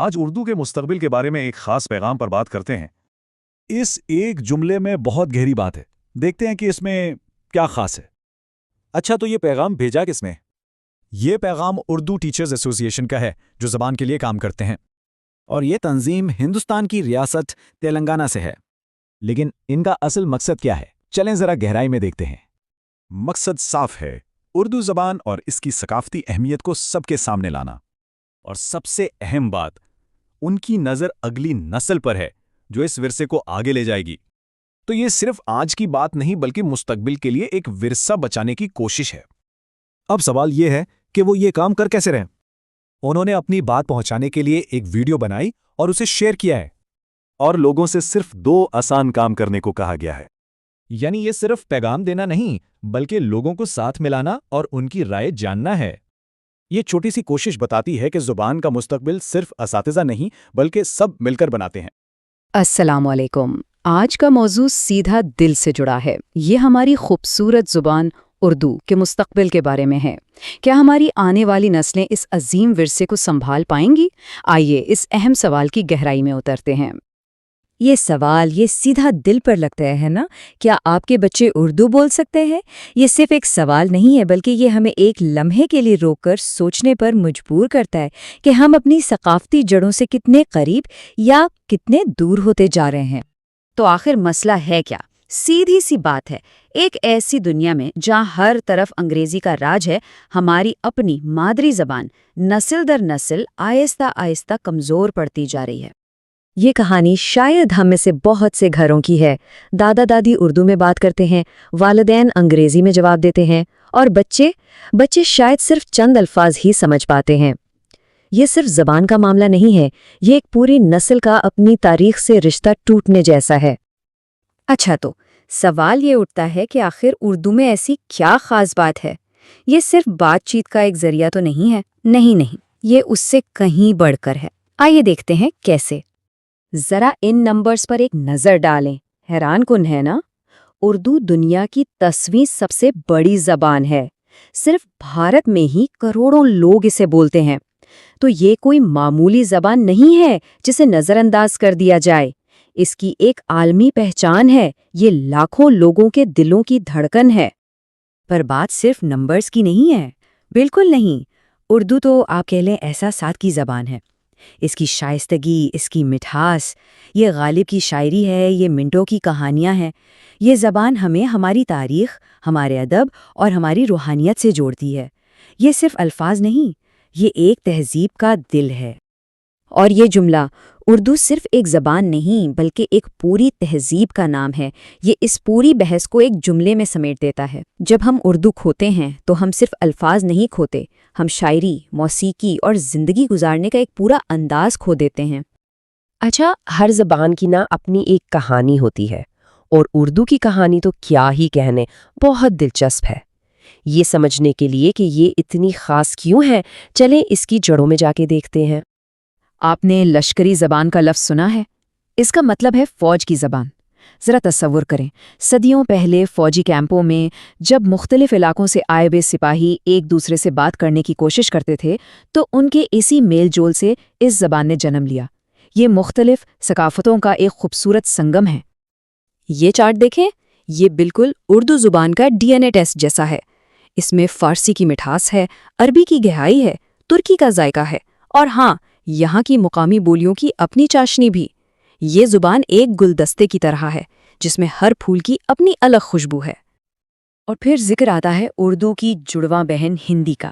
آج اردو کے مستقبل کے بارے میں ایک خاص پیغام پر بات کرتے ہیں۔ اس ایک جملے میں بہت گہری بات ہے، دیکھتے ہیں کہ اس میں کیا خاص ہے۔ اچھا، تو یہ پیغام بھیجا کس نے؟ یہ پیغام اردو ٹیچرز ایسوسی ایشن کا ہے جو زبان کے لیے کام کرتے ہیں، اور یہ تنظیم ہندوستان کی ریاست تلنگانہ سے ہے۔ لیکن ان کا اصل مقصد کیا ہے؟ چلیں ذرا گہرائی میں دیکھتے ہیں۔ مقصد صاف ہے، اردو زبان اور اس کی ثقافتی اہمیت کو سب کے سامنے لانا۔ اور سب سے اہم بات، ان کی نظر اگلی نسل پر ہے جو اس ورثے کو آگے لے جائے گی۔ تو یہ صرف آج کی بات نہیں بلکہ مستقبل کے لیے ایک ورثہ بچانے کی کوشش ہے۔ اب سوال یہ ہے کہ وہ یہ کام کر کیسے رہے؟ انہوں نے اپنی بات پہنچانے کے لیے ایک ویڈیو بنائی اور اسے شیئر کیا ہے، اور لوگوں سے صرف 2 آسان کام کرنے کو کہا گیا ہے۔ یعنی یہ صرف پیغام دینا نہیں بلکہ لوگوں کو ساتھ ملانا اور ان کی رائے جاننا ہے۔ یہ چھوٹی سی کوشش بتاتی ہے کہ زبان کا مستقبل صرف اساتذہ نہیں بلکہ سب مل کر بناتے ہیں۔ السلام علیکم۔ آج کا موضوع سیدھا دل سے جڑا ہے۔ یہ ہماری خوبصورت زبان اردو کے مستقبل کے بارے میں ہے۔ کیا ہماری آنے والی نسلیں اس عظیم ورثے کو سنبھال پائیں گی؟ آئیے اس اہم سوال کی گہرائی میں اترتے ہیں۔ یہ سوال یہ سیدھا دل پر لگتا ہے نا؟ کیا آپ کے بچے اردو بول سکتے ہیں؟ یہ صرف ایک سوال نہیں ہے بلکہ یہ ہمیں ایک لمحے کے لیے روک کر سوچنے پر مجبور کرتا ہے کہ ہم اپنی ثقافتی جڑوں سے کتنے قریب یا کتنے دور ہوتے جا رہے ہیں۔ تو آخر مسئلہ ہے کیا؟ سیدھی سی بات ہے، ایک ایسی دنیا میں جہاں ہر طرف انگریزی کا راج ہے، ہماری اپنی مادری زبان نسل در نسل آہستہ آہستہ کمزور پڑتی جا رہی ہے۔ یہ کہانی شاید ہم میں سے بہت سے گھروں کی ہے۔ دادا دادی اردو میں بات کرتے ہیں، والدین انگریزی میں جواب دیتے ہیں، اور بچے شاید صرف چند الفاظ ہی سمجھ پاتے ہیں۔ یہ صرف زبان کا معاملہ نہیں ہے، یہ ایک پوری نسل کا اپنی تاریخ سے رشتہ ٹوٹنے جیسا ہے۔ اچھا، تو سوال یہ اٹھتا ہے کہ آخر اردو میں ایسی کیا خاص بات ہے؟ یہ صرف بات چیت کا ایک ذریعہ تو نہیں ہے؟ نہیں، یہ اس سے کہیں بڑھ کر ہے۔ آئیے دیکھتے ہیں کیسے۔ ذرا ان نمبرز پر ایک نظر ڈالیں، حیران کن ہے نا؟ اردو دنیا کی 10ویں سب سے بڑی زبان ہے، صرف بھارت میں ہی کروڑوں لوگ اسے بولتے ہیں۔ تو یہ کوئی معمولی زبان نہیں ہے جسے نظر انداز کر دیا جائے، اس کی ایک عالمی پہچان ہے، یہ لاکھوں لوگوں کے دلوں کی دھڑکن ہے۔ پر بات صرف نمبرز کی نہیں ہے، بالکل نہیں۔ اردو تو آپ کہہ لیں احساسات کی زبان ہے۔ اس کی شائستگی، اس کی مٹھاس، یہ غالب کی شاعری ہے، یہ منٹو کی کہانیاں ہیں۔ یہ زبان ہمیں ہماری تاریخ، ہمارے ادب اور ہماری روحانیت سے جوڑتی ہے۔ یہ صرف الفاظ نہیں، یہ ایک تہذیب کا دل ہے۔ اور یہ جملہ اردو صرف ایک زبان نہیں بلکہ ایک پوری تہذیب کا نام ہے، یہ اس پوری بحث کو ایک جملے میں سمیٹ دیتا ہے۔ جب ہم اردو کھوتے ہیں تو ہم صرف الفاظ نہیں کھوتے، ہم شاعری، موسیقی اور زندگی گزارنے کا ایک پورا انداز کھو دیتے ہیں۔ اچھا، ہر زبان کی نا اپنی ایک کہانی ہوتی ہے، اور اردو کی کہانی تو کیا ہی کہنے، بہت دلچسپ ہے۔ یہ سمجھنے کے لیے کہ یہ اتنی خاص کیوں ہے، چلیں اس کی جڑوں میں جا کے دیکھتے ہیں۔ آپ نے لشکری زبان کا لفظ سنا ہے؟ اس کا مطلب ہے فوج کی زبان۔ ذرا تصور کریں، صدیوں پہلے فوجی کیمپوں میں جب مختلف علاقوں سے آئے ہوئے سپاہی ایک دوسرے سے بات کرنے کی کوشش کرتے تھے تو ان کے اسی میل جول سے اس زبان نے جنم لیا۔ یہ مختلف ثقافتوں کا ایک خوبصورت سنگم ہے۔ یہ چارٹ دیکھیں، یہ بالکل اردو زبان کا DNA ٹیسٹ جیسا ہے۔ اس میں فارسی کی مٹھاس ہے، عربی کی گہرائی ہے، ترکی کا ذائقہ ہے، اور ہاں، یہاں کی مقامی بولیوں کی اپنی چاشنی بھی۔ یہ زبان ایک گلدستے کی طرح ہے جس میں ہر پھول کی اپنی الگ خوشبو ہے۔ اور پھر ذکر آتا ہے اردو کی جڑواں بہن ہندی کا۔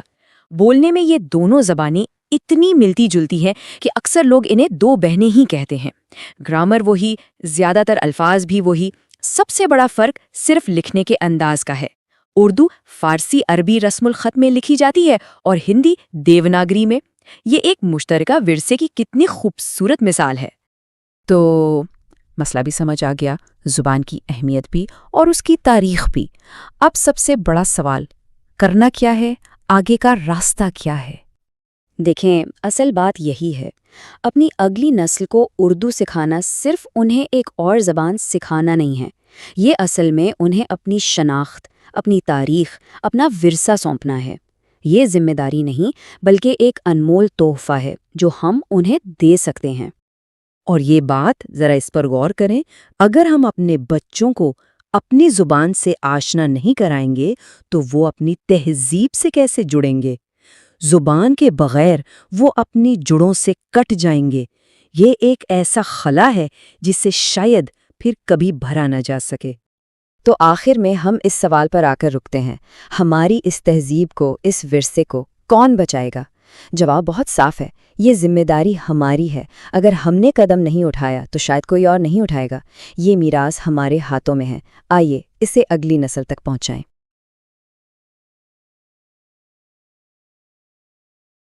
بولنے میں یہ دونوں زبانیں اتنی ملتی جلتی ہیں کہ اکثر لوگ انہیں 2 بہنیں ہی کہتے ہیں۔ گرامر وہی، زیادہ تر الفاظ بھی وہی، سب سے بڑا فرق صرف لکھنے کے انداز کا ہے۔ اردو فارسی عربی رسم الخط میں لکھی جاتی ہے اور ہندی دیوناگری میں۔ یہ ایک مشترکہ ورثے کی کتنی خوبصورت مثال ہے۔ تو مسئلہ بھی سمجھ آ گیا، زبان کی اہمیت بھی اور اس کی تاریخ بھی۔ اب سب سے بڑا سوال، کرنا کیا ہے؟ آگے کا راستہ کیا ہے؟ دیکھیں، اصل بات یہی ہے، اپنی اگلی نسل کو اردو سکھانا صرف انہیں ایک اور زبان سکھانا نہیں ہے، یہ اصل میں انہیں اپنی شناخت، اپنی تاریخ، اپنا ورثہ سونپنا ہے۔ یہ ذمہ داری نہیں بلکہ ایک انمول تحفہ ہے جو ہم انہیں دے سکتے ہیں۔ اور یہ بات ذرا اس پر غور کریں، اگر ہم اپنے بچوں کو اپنی زبان سے آشنا نہیں کرائیں گے تو وہ اپنی تہذیب سے کیسے جڑیں گے؟ زبان کے بغیر وہ اپنی جڑوں سے کٹ جائیں گے۔ یہ ایک ایسا خلا ہے جس سے شاید پھر کبھی بھرا نہ جا سکے۔ تو آخر میں ہم اس سوال پر آ کر رکتے ہیں، ہماری اس تہذیب کو، اس ورثے کو کون بچائے گا؟ جواب بہت صاف ہے، یہ ذمہ داری ہماری ہے۔ اگر ہم نے قدم نہیں اٹھایا تو شاید کوئی اور نہیں اٹھائے گا۔ یہ میراث ہمارے ہاتھوں میں ہے، آئیے اسے اگلی نسل تک پہنچائیں۔